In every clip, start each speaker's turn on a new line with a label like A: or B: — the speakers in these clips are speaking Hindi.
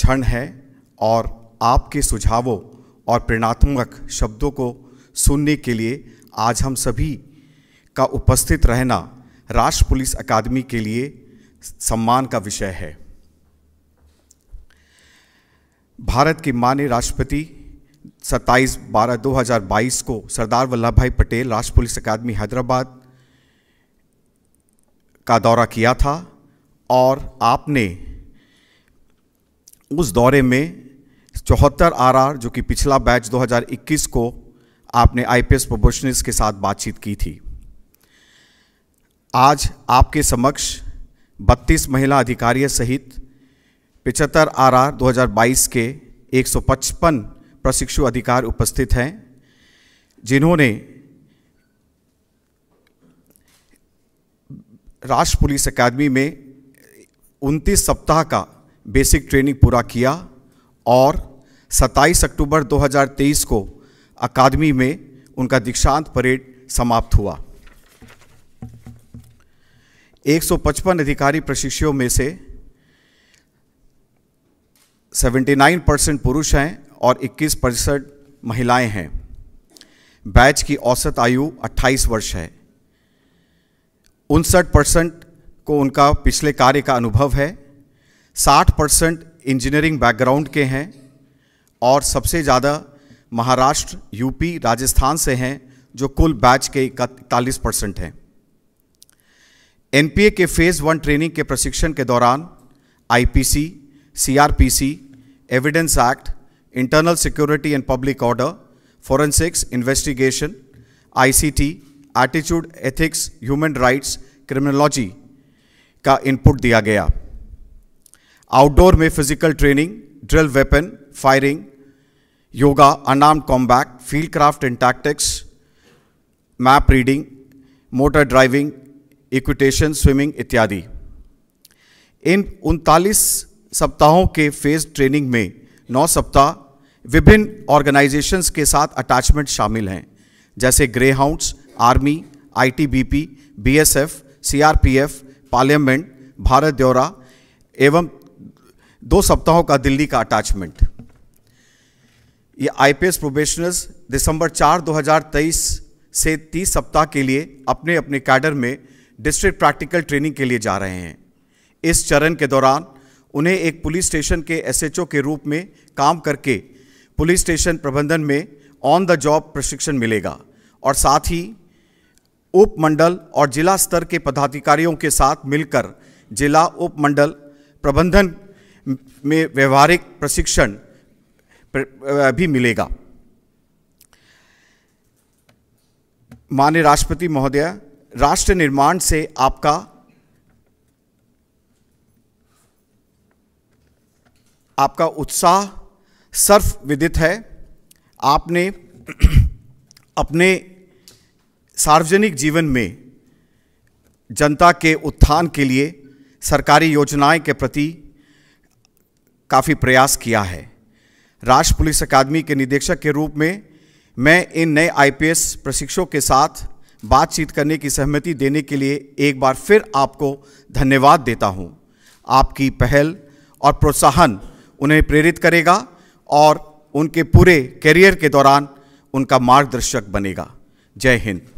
A: क्षण है और आपके सुझावों और प्रेरणात्मक शब्दों को सुनने के लिए आज हम सभी का उपस्थित रहना राष्ट्र पुलिस अकादमी के लिए सम्मान का विषय है। भारत के माननीय राष्ट्रपति 27/12/2022 को सरदार वल्लभ भाई पटेल राष्ट्र पुलिस अकादमी हैदराबाद का दौरा किया था और आपने उस दौरे में 74 RR जो कि पिछला बैच 2021 को आपने IPS प्रोबेशनर्स के साथ बातचीत की थी। आज आपके समक्ष 32 महिला अधिकारियों सहित 75 RR 2022 के 155 प्रशिक्षु अधिकारी उपस्थित हैं, जिन्होंने राष्ट्र पुलिस अकादमी में 29 सप्ताह का बेसिक ट्रेनिंग पूरा किया और 27 अक्टूबर 2023 को अकादमी में उनका दीक्षांत परेड समाप्त हुआ। 155 अधिकारी प्रशिक्षुओं में से 79% पुरुष हैं और 21% महिलाएं हैं। बैच की औसत आयु 28 वर्ष है। 59% को उनका पिछले कार्य का अनुभव है, 60% इंजीनियरिंग बैकग्राउंड के हैं और सबसे ज़्यादा महाराष्ट्र, यूपी, राजस्थान से हैं, जो कुल बैच के 41% हैं। NPA के फेज़ 1 ट्रेनिंग के प्रशिक्षण के दौरान IPC, CRPC, evidence act, internal security and public order, forensics, investigation, ICT, attitude, ethics, human rights, criminology का इनपुट दिया गया। आउटडोर में physical training, drill weapon firing, yoga, unarmed combat, field craft and tactics, map reading, motor driving, equitation, swimming इत्यादि। इन 39 सप्ताहों के फेज ट्रेनिंग में 9 सप्ताह विभिन्न ऑर्गेनाइजेशंस के साथ अटैचमेंट शामिल हैं, जैसे grey hounds, army, ITBP, BSF, CRPF, parliament, Bharat दौरा एवं 2 सप्ताहों का दिल्ली का अटैचमेंट। ये IPS प्रोबेशनर्स दिसंबर 4, 2023 से 30 सप्ताह के लिए अपने अपने कैडर में डिस्ट्रिक्ट प्रैक्टिकल ट्रेनिंग के लिए जा रहे हैं। इस चरण के दौरान उन्हें एक पुलिस स्टेशन के SHO के रूप में काम करके पुलिस स्टेशन प्रबंधन में ऑन द जॉब प्रशिक्षण मिलेगा और साथ ही उपमंडल और जिला स्तर के पदाधिकारियों के साथ मिलकर जिला उपमंडल प्रबंधन में व्यवहारिक प्रशिक्षण भी मिलेगा। माननीय राष्ट्रपति महोदय, राष्ट्र निर्माण से आपका उत्साह सर्वविदित है। आपने अपने सार्वजनिक जीवन में जनता के उत्थान के लिए सरकारी योजनाएं के प्रति काफ़ी प्रयास किया है। राष्ट्र पुलिस अकादमी के निदेशक के रूप में मैं इन नए IPS प्रशिक्षुओं के साथ बातचीत करने की सहमति देने के लिए एक बार फिर आपको धन्यवाद देता हूं। आपकी पहल और प्रोत्साहन उन्हें प्रेरित करेगा और उनके पूरे करियर के दौरान उनका मार्गदर्शक बनेगा। जय हिंद।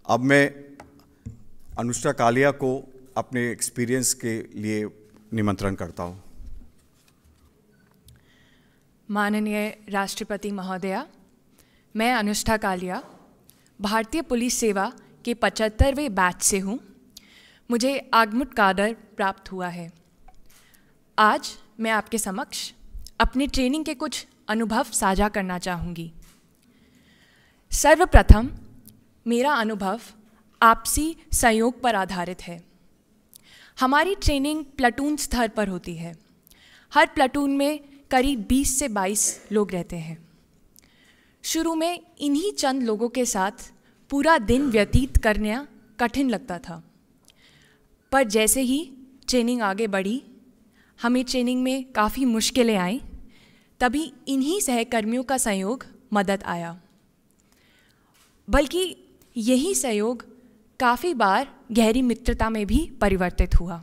A: अब मैं अनुष्का कालिया को अपने एक्सपीरियंस के लिए निमंत्रण करता हूं।
B: माननीय राष्ट्रपति महोदया, मैं अनुष्का कालिया भारतीय पुलिस सेवा के 75वें बैच से हूं। मुझे आगमुट काडर प्राप्त हुआ है। आज मैं आपके समक्ष अपनी ट्रेनिंग के कुछ अनुभव साझा करना चाहूँगी। सर्वप्रथम मेरा अनुभव आपसी सहयोग पर आधारित है। हमारी ट्रेनिंग प्लाटून स्तर पर होती है। हर प्लाटून में करीब 20 से 22 लोग रहते हैं। शुरू में इन्हीं चंद लोगों के साथ पूरा दिन व्यतीत करना कठिन लगता था, पर जैसे ही ट्रेनिंग आगे बढ़ी, हमें ट्रेनिंग में काफ़ी मुश्किलें आईं। तभी इन्हीं सहकर्मियों का सहयोग मदद आया। बल्कि यही सहयोग काफ़ी बार गहरी मित्रता में भी परिवर्तित हुआ।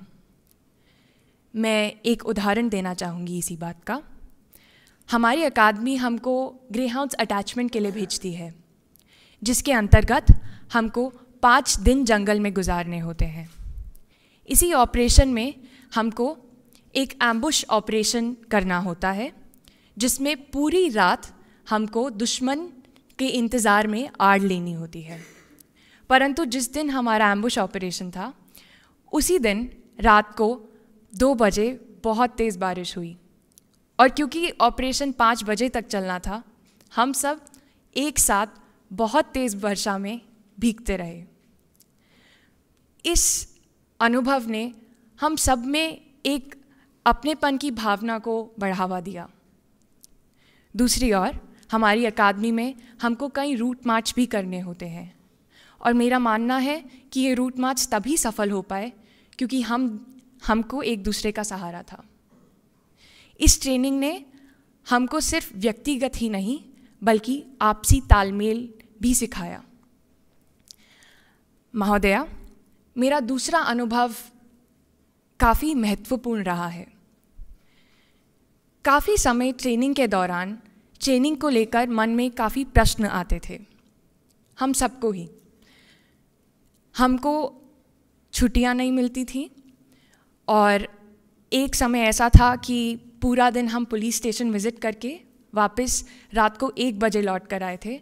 B: मैं एक उदाहरण देना चाहूँगी इसी बात का। हमारी अकादमी हमको ग्रेहाउंड्स अटैचमेंट के लिए भेजती है, जिसके अंतर्गत हमको 5 दिन जंगल में गुजारने होते हैं। इसी ऑपरेशन में हमको एक एम्बुश ऑपरेशन करना होता है, जिसमें पूरी रात हमको दुश्मन के इंतज़ार में आड़ लेनी होती है। परंतु जिस दिन हमारा एम्बुश ऑपरेशन था, उसी दिन रात को 2 बजे बहुत तेज़ बारिश हुई, और क्योंकि ऑपरेशन 5 बजे तक चलना था, हम सब एक साथ बहुत तेज़ वर्षा में भीगते रहे। इस अनुभव ने हम सब में एक अपनेपन की भावना को बढ़ावा दिया। दूसरी ओर हमारी अकादमी में हमको कई रूट मार्च भी करने होते हैं, और मेरा मानना है कि ये रूट मार्च तभी सफल हो पाए क्योंकि हमको एक दूसरे का सहारा था। इस ट्रेनिंग ने हमको सिर्फ व्यक्तिगत ही नहीं बल्कि आपसी तालमेल भी सिखाया। महोदया, मेरा दूसरा अनुभव काफ़ी महत्वपूर्ण रहा है। काफ़ी समय ट्रेनिंग के दौरान ट्रेनिंग को लेकर मन में काफ़ी प्रश्न आते थे, हम सबको ही। हमको छुट्टियां नहीं मिलती थी, और एक समय ऐसा था कि पूरा दिन हम पुलिस स्टेशन विज़िट करके वापस रात को 1 बजे लौट कर आए थे,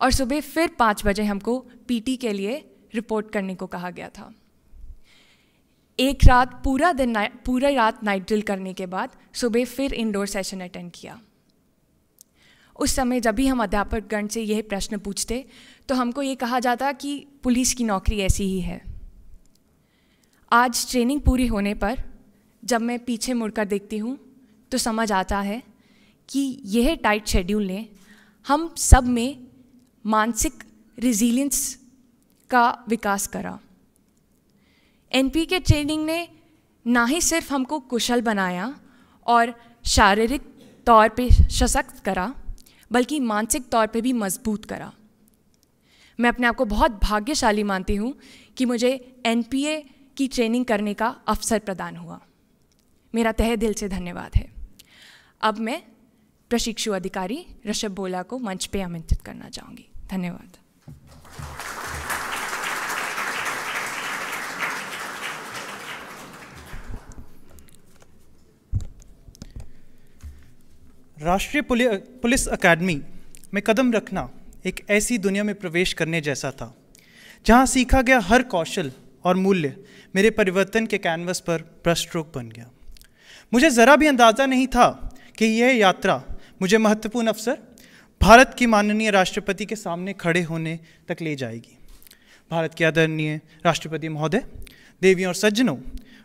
B: और सुबह फिर 5 बजे हमको पीटी के लिए रिपोर्ट करने को कहा गया था। एक रात पूरा रात नाइट ड्रिल करने के बाद सुबह फिर इंडोर सेशन अटेंड किया। उस समय जब भी हम अध्यापकगण से यह प्रश्न पूछते तो हमको ये कहा जाता कि पुलिस की नौकरी ऐसी ही है। आज ट्रेनिंग पूरी होने पर जब मैं पीछे मुड़कर देखती हूँ तो समझ आता है कि यह टाइट शेड्यूल ने हम सब में मानसिक रिजिलियंस का विकास करा। एनपीके ट्रेनिंग ने ना ही सिर्फ हमको कुशल बनाया और शारीरिक तौर पे सशक्त करा, बल्कि मानसिक तौर पे भी मजबूत करा। मैं अपने आप को बहुत भाग्यशाली मानती हूँ कि मुझे एनपीए की ट्रेनिंग करने का अवसर प्रदान हुआ। मेरा तहे दिल से धन्यवाद है। अब मैं प्रशिक्षु अधिकारी ऋषभ भोला को मंच पे आमंत्रित करना चाहूँगी। धन्यवाद।
C: राष्ट्रीय पुलिस अकादमी में कदम रखना एक ऐसी दुनिया में प्रवेश करने जैसा था जहां सीखा गया हर कौशल और मूल्य मेरे परिवर्तन के कैनवस पर ब्रशस्ट्रोक बन गया। मुझे ज़रा भी अंदाज़ा नहीं था कि यह यात्रा मुझे महत्वपूर्ण अवसर भारत की माननीय राष्ट्रपति के सामने खड़े होने तक ले जाएगी। भारत के आदरणीय राष्ट्रपति महोदय, देवियों और सज्जनों,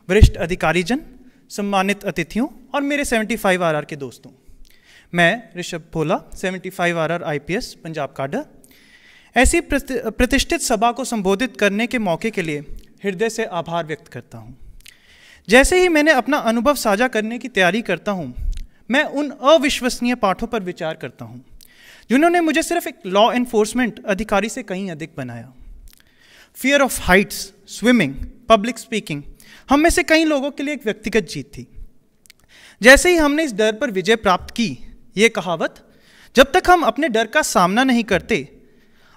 C: वरिष्ठ अधिकारीजन, सम्मानित अतिथियों और मेरे 75 RR के दोस्तों, मैं ऋषभ भोला, 75 RR IPS पंजाब काडर, ऐसी प्रतिष्ठित सभा को संबोधित करने के मौके के लिए हृदय से आभार व्यक्त करता हूँ। जैसे ही मैंने अपना अनुभव साझा करने की तैयारी करता हूँ, मैं उन अविश्वसनीय पाठों पर विचार करता हूँ जिन्होंने मुझे सिर्फ एक लॉ एनफोर्समेंट अधिकारी से कहीं अधिक बनाया। Fear of Heights, swimming, public speaking हम में से कई लोगों के लिए एक व्यक्तिगत जीत थी। जैसे ही हमने इस डर पर विजय प्राप्त की, ये कहावत, जब तक हम अपने डर का सामना नहीं करते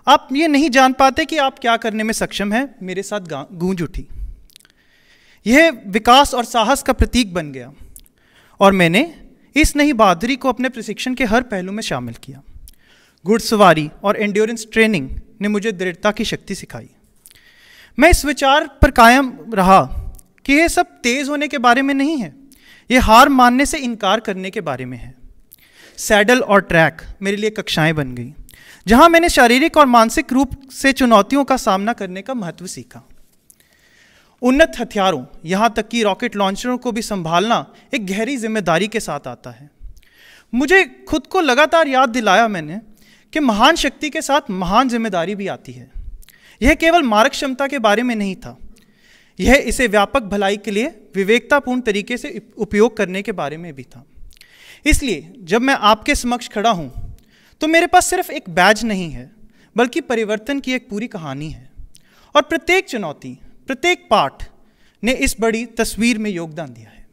C: आप ये नहीं जान पाते कि आप क्या करने में सक्षम हैं, मेरे साथ गूंज उठी। यह विकास और साहस का प्रतीक बन गया और मैंने इस नई बहादुरी को अपने प्रशिक्षण के हर पहलू में शामिल किया। घुड़सवारी और एंड्योरेंस ट्रेनिंग ने मुझे दृढ़ता की शक्ति सिखाई। मैं इस विचार पर कायम रहा कि यह सब तेज होने के बारे में नहीं है, यह हार मानने से इनकार करने के बारे में है। सैडल और ट्रैक मेरे लिए कक्षाएं बन गई, जहां मैंने शारीरिक और मानसिक रूप से चुनौतियों का सामना करने का महत्व सीखा। उन्नत हथियारों, यहां तक कि रॉकेट लॉन्चरों को भी संभालना एक गहरी जिम्मेदारी के साथ आता है। मुझे खुद को लगातार याद दिलाया मैंने कि महान शक्ति के साथ महान जिम्मेदारी भी आती है। यह केवल मारक क्षमता के बारे में नहीं था, यह इसे व्यापक भलाई के लिए विवेकतापूर्ण तरीके से उपयोग करने के बारे में भी था। इसलिए जब मैं आपके समक्ष खड़ा हूं तो मेरे पास सिर्फ एक बैज नहीं है, बल्कि परिवर्तन की एक पूरी कहानी है। और प्रत्येक चुनौती, प्रत्येक पाठ ने इस बड़ी तस्वीर में योगदान दिया है।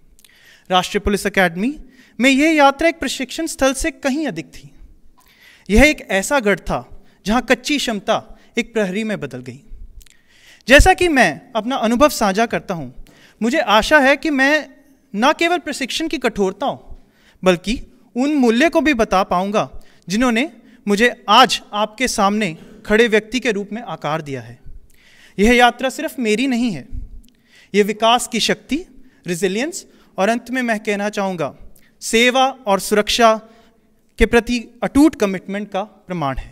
C: राष्ट्रीय पुलिस अकादमी में यह यात्रा एक प्रशिक्षण स्थल से कहीं अधिक थी। यह एक ऐसा गढ़ था जहां कच्ची क्षमता एक प्रहरी में बदल गई। जैसा कि मैं अपना अनुभव साझा करता हूं, मुझे आशा है कि मैं न केवल प्रशिक्षण की कठोरताओं बल्कि उन मूल्य को भी बता पाऊंगा जिन्होंने मुझे आज आपके सामने खड़े व्यक्ति के रूप में आकार दिया है। यह यात्रा सिर्फ मेरी नहीं है, यह विकास की शक्ति, रिजिलियंस और अंत में मैं कहना चाहूँगा सेवा और सुरक्षा के प्रति अटूट कमिटमेंट का प्रमाण है।